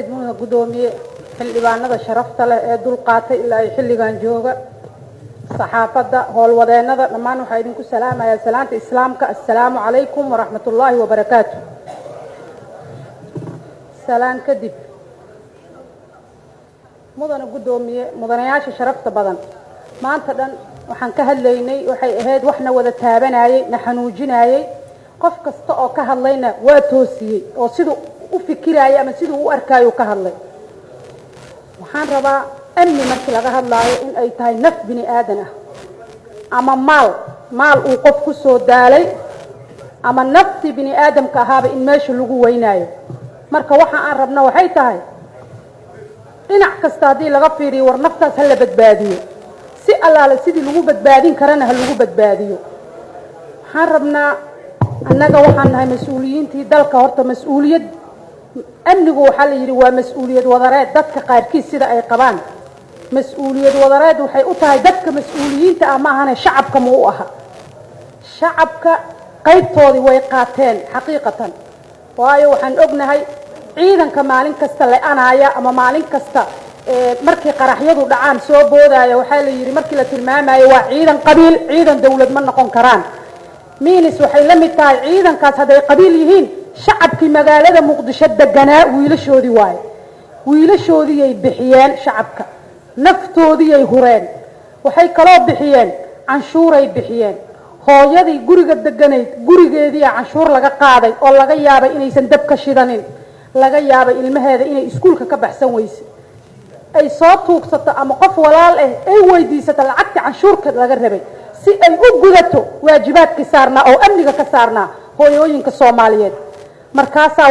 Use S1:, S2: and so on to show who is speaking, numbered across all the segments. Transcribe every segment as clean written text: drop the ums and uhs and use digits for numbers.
S1: gudoomiye xildhibaanada sharafta leh ee dul qaatay ilaa ay xilligan jooga saxaafadda howlwadeenada dhammaan waxaa idinku salaamayaa salaanta islaamka assalaamu calaykum waraxmatullaahi wabarakaatu. salaan kadib mudana gudoomiye mudanayaasha sharafta badan maanta dhan waxaan ka hadlaynay waxay ahayd waxna wada taabanayay na xanuujinayay qof kasta oo ka hadlayna waa toosiyey oo siduu u fikiraya ama siduu u arkaayo ka hadlay. waxaan rabaa amni markii laga hadlaayo in ay tahay naf bini aadan ah ama maal uu qof ku soo daalay ama nafti bini aadamka ahaaba in meesha lagu weynaayo. marka waxa aan rabna waxay tahay dhinac kasta haddii laga fiiriyo war naftaas ha la badbaadiyo si allaale sidii lagu badbaadin karana ha lagu badbaadiyo. waxaan rabnaa annaga waxaan nahay mas-uuliyiintii dalka horta mas-uuliyad amnigu waxaa la yidhi waa mas-uuliyad wadareed dadka qaarkiis sida ay qabaan mas-uuliyad wadareed waxay u tahay dadka mas-uuliyiinta ah ma ahane shacabka ma u aha. shacabka qaybtoodii way qaateen xaqiiqatan waayo waxaan ognahay ciidanka maalin kasta le-anaya ama maalin kasta markii qaraxyadu dhacaan soo boodaya waxaa la yidhi markii la tilmaamayo waa ciidan qabiil ciidan dawlad ma noqon karaan. miinis waxay la mid tahay ciidankaas hadday qabiil yihiin shacabkii magaalada muqdisho deganaa wiilashoodii waaye wiilashoodiiyay bixiyeen shacabka naftoodiiyay hureen waxay kaloo bixiyeen canshuuray bixiyeen. hooyadii guriga deganayd gurigeediia canshuur laga qaaday oo laga yaabay inaysan dab ka shidanin laga yaabay ilmaheeda inay iskuulka ka baxsan weyse ay soo tuugsato ama qof walaal ah ay weydiisato lacagta canshuurka laga rabay si ay u gudato waajibaadkii saarnaa oo amniga ka saarnaa hooyooyinka Soomaaliyeed. markaasaa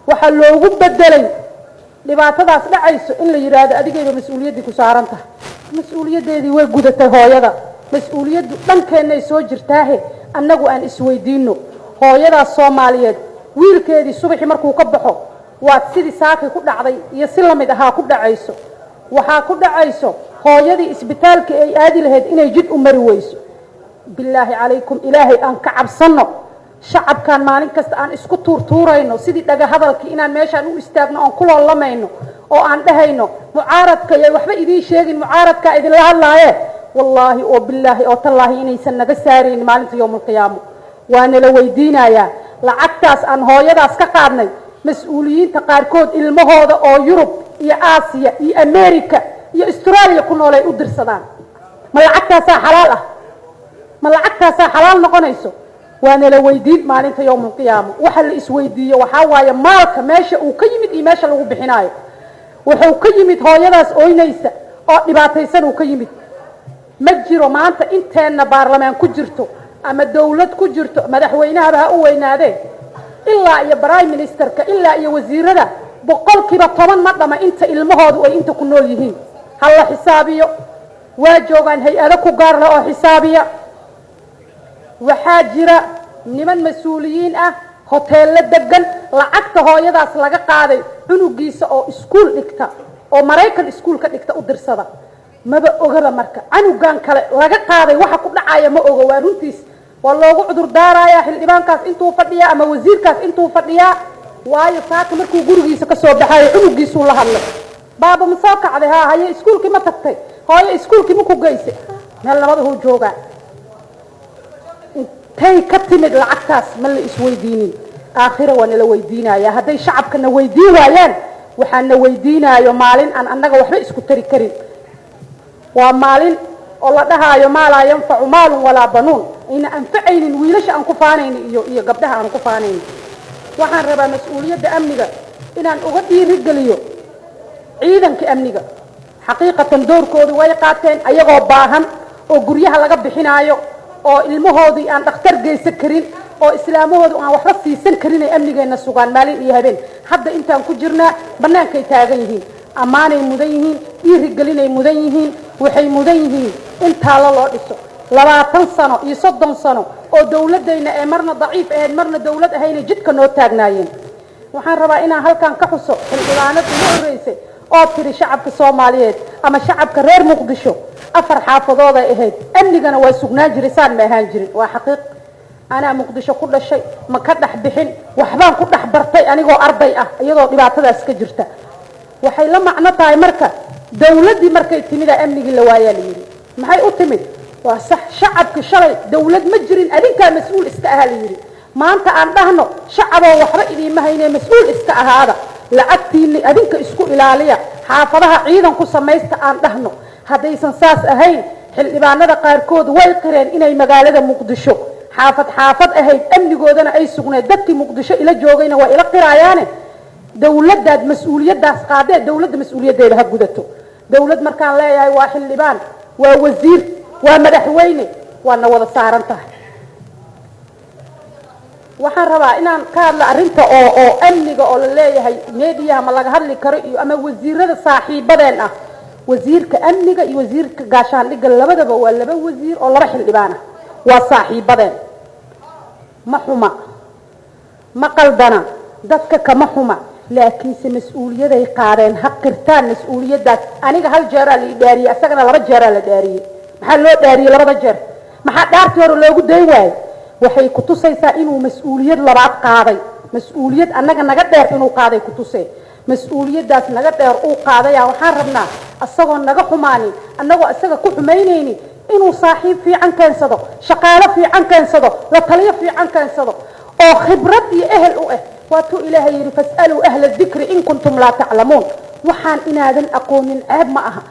S1: waxaa loogu bedelay dhibaatadaas dhacayso in la yiraahdo adigayba mas-uuliyaddii ku saaran tahay. mas-uuliyadeedii way gudatay hooyada mas-uuliyaddu dhankeenay soo jirtaahe annagu aan isweydiino hooyadaas Soomaaliyeed wiilkeedii subaxii markuu ka baxo waa sidii saakay ku dhacday iyo si la mid ahaa ku dhacayso waxaa ku dhacayso hooyadii isbitaalka ay aadi lahayd inay jid u mari weyso. bilaahi calaykum ilaahay aan ka cabsano shacabkan maalin kasta aan isku tuurtuurayno sidii dhaga hadalkii inaan meeshaan u istaagno oon ku loolamayno oo aan dhahayno mucaaradka iyo waxba idiin sheegin mucaaradka idinla hadlaaye wallaahi oo bilaahi oo tallaahi inaysan naga saarayn maalinta yowmul qiyaamo. waana la weydiinayaa lacagtaas aan hooyadaas ka qaadnay mas-uuliyiinta qaarkood ilmahooda oo Yurub iyo Aasiya iyo Ameerika iyo Australia ku nool ay u dirsadaan ma lacagtaasaa xalaal ah ma lacagtaasaa xalaal noqonayso. waana la weydiin maalinta yowmul qiyaamo waxa la isweydiiyo waxaa waaye maalka meesha uu ka yimid iyo meesha lagu bixinaayo wuxuu ka yimid hooyadaas ooynaysa oo dhibaataysan uu ka yimid. ma jiro maanta inteenna baarlamaan ku jirto ama dawlad ku jirto madaxweynahaba ha u weynaadee ilaa iyo prime ministerka ilaa iyo wasiirada 10% ma dhama inta ilmahoodu ay inta ku nool yihiin. hala xisaabiyo waa joogaan hay-ado ku gaar leh oo xisaabiya. waxaa jira niman mas-uuliyiin ah hoteello degan lacagta hooyadaas laga qaaday cunugiisa oo iskuul dhigta oo Maraykan iskuul ka dhigta u dirsada maba ogaba marka canugan kale laga qaaday waxa ku dhacaya ma oga waa runtiis waa loogu cudur daarayaa xildhibaankaas intuu fadhiya ama wasiirkaas intuu fadhiya waayo saaka markuu gurigiisa ka soo baxay cunugiisu la hadlay baaba ma soo kacday haye iskuulkii ma tagtay hooyo iskuulkii ma ku geysay meel labada uu jooga tay ka timid lacagtaas ma la isweydiinin aakhira waa la weydiinayaa hadday shacabkana weydiin waayaan waxaan la weydiinaayo maalin aan annaga waxba isku tari karin. waa maalin oo la dhahaayo maa laa yanfacu maalun walaa banuun ayna anfacaynin wiilasha aan ku faanaynin iyo gabdhaha aan ku faanaynin. waxaan rabaa mas-uuliyadda amniga inaan uga dhiirigeliyo ciidanka amniga xaqiiqatan doorkoodu way qaateen ayagoo baahan oo guryaha laga bixinaayo oo ilmahoodii aan dhakhtar geysan karin oo islaamahoodu aan waxba siisan karin ay amnigeena sugaan maalin iyo habeen. hadda intaan ku jirnaa bannaankay taagan yihiin ammaanay mudan yihiin dhiirigelinay mudan yihiin waxay mudan yihiin in taalo loo dhiso 20 sano iyo 30 sano oo dawladayna ee marna daciif ahayd marna dawlad ahayn jidka noo taagnaayeen. waxaan rabaa inaan halkan ka xuso xildhibaanada ugu horeysay oo tiri shacabka Soomaaliyeed ama shacabka reer Muqdisho 4 xaafadood ay ahayd amnigana waa sugnaan jiray saan ma ahaan jirin waa xaqiiq أنا مقدشة كل شيء ما كدح بحين وحبان كدح برتي أنا جو أرضي يضو دبعت هذا سكجرته وحي لما عنطها مركة دولتي مركة تميد أمني اللوايا لي ما هي أتمد وصح شعب كشري دولة مجرين أدين كان مسؤول استأهالي ما أنت عندهنا شعب وحرق ما هي مسؤول استأهال لعتي اللي أدين كإسكو إلالية حافظها عيدا كسميست عندهنا هذا يسنساس أهين حل إبانة قاركود والقرين إني مقالة مقدشو حافظ أهين أمني قودنا أي سقنا دكي مقدشو إلى جوغينا وإلى قرايانه دولة داد مسؤولية داس قادة دولة مسؤولية ديلها قدته دولة مركان لا ياي واحد لبان ووزير ومدحويني وانا وضع سارنته waxaan rabaa inaan ka hadla arinta oo amniga oo la leeyahay meediyaha ma laga hadli karo iyo ama wasiirada saaxiibadeen ah wasiirka amniga iyo wasiirka gaashaandhigga labadaba waa laba wasiir oo laba xildhibaan ah waa saaxiibadeen ma xuma ma qaldana dadka kama xuma laakiin si mas'uuliyaday qaadeen haqirtaan mas'uuliyadaas aniga hal jeer la dhaariyay asagana laba jeer la dhaariyay maxaa loo dhaariyay labada jeer maxaa dhaartii hore loogu day waayay waxay ku tusaysaa inuu mas'uuliyad labaad qaaday mas'uuliyad annaga naga dheer inuu qaaday ku tusay mas'uuliyadaas naga dheer uu qaaday waxaan rabnaa asagoo naga xumaanin annagoo asaga ku xumaynayni inuu saaxiib fiican keensado shaqaale fiican keensado la taliyo fiican keensado oo khibrad iyo ehel u ah waatu ilaahay yiri fasalu ahla dhikri in kuntum la ta'lamun waxaan inaadan aqoonin ceeb ma aha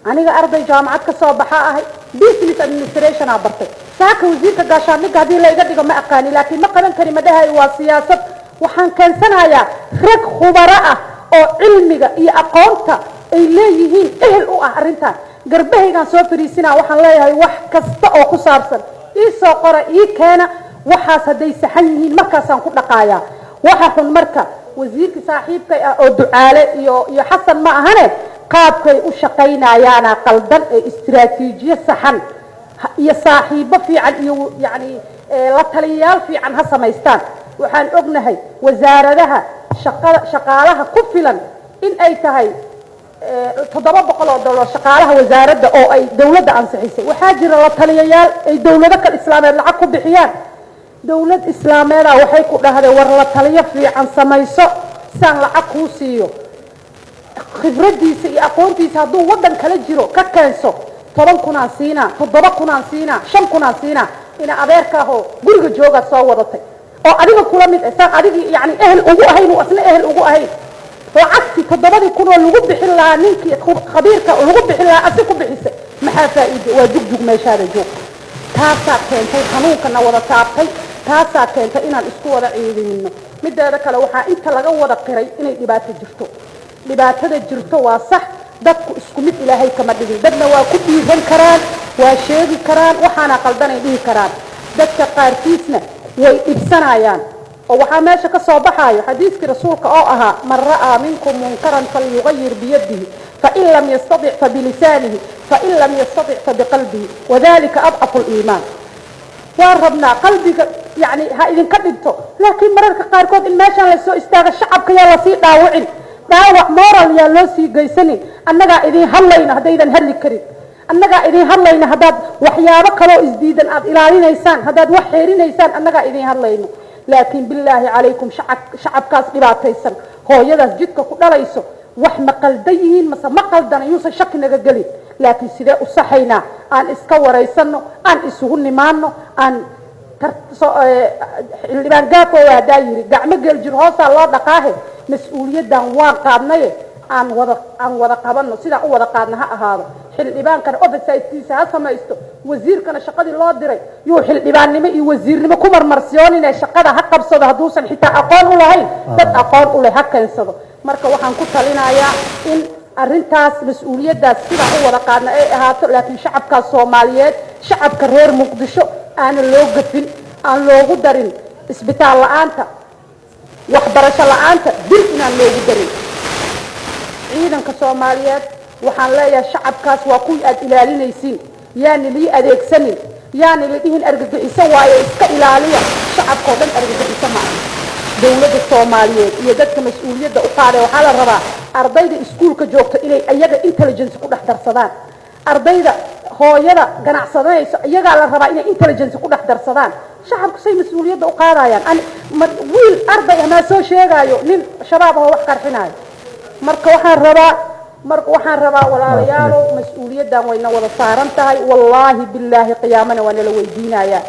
S1: aniga arday jaamacad ka soo baxa ahay business administration abartay saaka wasiirka gaashaandhigga hadii la iga dhigo ma aqaani laakiin ma qaban kari madahay waa siyaasad waxaan keensanayaa rag khubaro ah oo cilmiga iyo aqoonta ay leeyihiin ehel u ah arintan garbahaygan soo fariisinaa waxaan leeyahay wax kasta oo ku saabsan ii soo qora ii keena waxaas haday saxan yihiin markaasaan ku dhaqaayaa waxa xun marka wasiirka saaxiibka ah oo ducaale iyo xasan ma ahane qaabkay u shaqaynayaana qaldan ee istiraatiijiyad saxan iyo saaxiibo fiican iyo yani la taliyayaal fiican ha samaystaan waxaan ognahay wasaaradaha shaqaalaha ku filan in ay tahay $700 shaqaalaha wasaaradda oo ay dawladda ansixisay waxaa jira la taliyayaal ay dawlado kale islaameed lacag ku bixiyaan dawlad islaameed waxay ku dhahdeen war la taliyo fiican samayso san lacag ku siiyo khibradiisa iyo aqoontiisa hadduu wadan kala jiro ka keenso 10,000 siina 7,000 siina 5,000 siina ina adeerkaaho guriga jooga soo wadatay oo adiga kula mid ah adiga yani ehel ugu ahayn oo asna ehel ugu ahayn lacagti 7,000 oo lagu bixin lahaa ninkii khabiirka lagu bixin lahaa asi ku bixisay maxaa faa'iido waa dugdug meeshaada joog taasaa keentay xanuunkana wada taabtay taasaa keentay inaan isku wada ciidinno mideeda kale waxaa inta laga wada qiray inay dhibaato jirto dhibaatada jirto waa sax dadku isku mid ilaahay kama dhigin dadna waa ku dhiiran karaan waa sheegi karaan waxaana qaldanay dhihi karaan dadka qaarkiisna way ibsanayaan oo waxa meesha ka soo baxayo xadiiska rasuulka oo ahaa man ra'a minkum munkaran falyughayyir biyadihi fa in lam yastati' fa bilisanihi fa in lam yastati' fa biqalbihi wadhalika adhafu al-iman warabna qalbiga yani ha idin ka dhigto laakiin mararka qaarkood in meesha la soo istaaga shacabka yaa la sii dhaawicin daawac moral yaa loo sii geysanin annaga idin hadlayna hadaydan hadli karin annaga idin hadlayna hadaad waxyaabo kale oo isdiidan aad ilaalinaysaan hadaad wax xeerinaysaan annaga idin hadlayno laakiin billahi alaykum shacabkaas dhibaataysan hooyadaas jidka ku dhalayso wax ma qaldayiin ma qaldana yuusan shaki naga gelin laakiin sidee u saxayna aan iska wareysano aan isugu nimaano aan xildhibaan gaafo waa daayiri gacmo gel jir hoosa loo dhaqaahe mas'uuliyadan waan qaadnay aan wada qabano sida u wada qaadna ha ahaado xildhibaankana oversight-kiisa ha samaysto wasiirkana shaqadii loo diray yuu xildhibaannimo iyo wasiirnimo ku marmarsiyoonina shaqada ha qabsado hadduusan xitaa aqoon u lahayn dad aqoon u leh ha keensado marka waxaan ku talinayaa in arrintaas mas'uuliyadaas sida u wada qaadna ay ahaato laakiin shacabka Soomaaliyeed shacabka reer Muqdisho aan loo gafin aan loogu darin isbitaal la'aanta waxbarasho la'aanta dil inaan loogu darin ciidanka Soomaaliyeed waxaan leeyahay shacabkaas waa ku aad ilaalinaysiin yaani li adeegsanin yaani la dhihin argagixiso waayo iska ilaaliya shacabka oo dhan argagixiso ma dawladda Soomaaliyeed iyo dadka mas'uuliyadda u qaaday waxa la rabaa ardayda iskuulka joogta inay ayaga intelligence ku dhex darsadaan ardayda hooyada ganacsadayso iyaga la rabaa inay intelligence ku dhex darsadaan shacabku say mas'uuliyadda u qaadayaan wiil arday ama soo sheegayo nin shabaab oo wax qarxinayo marka waxaan rabaa walaalayaal mas'uuliyaddan wayna wada saaran tahay wallahi billahi qiyaamana waa la weydiinayaa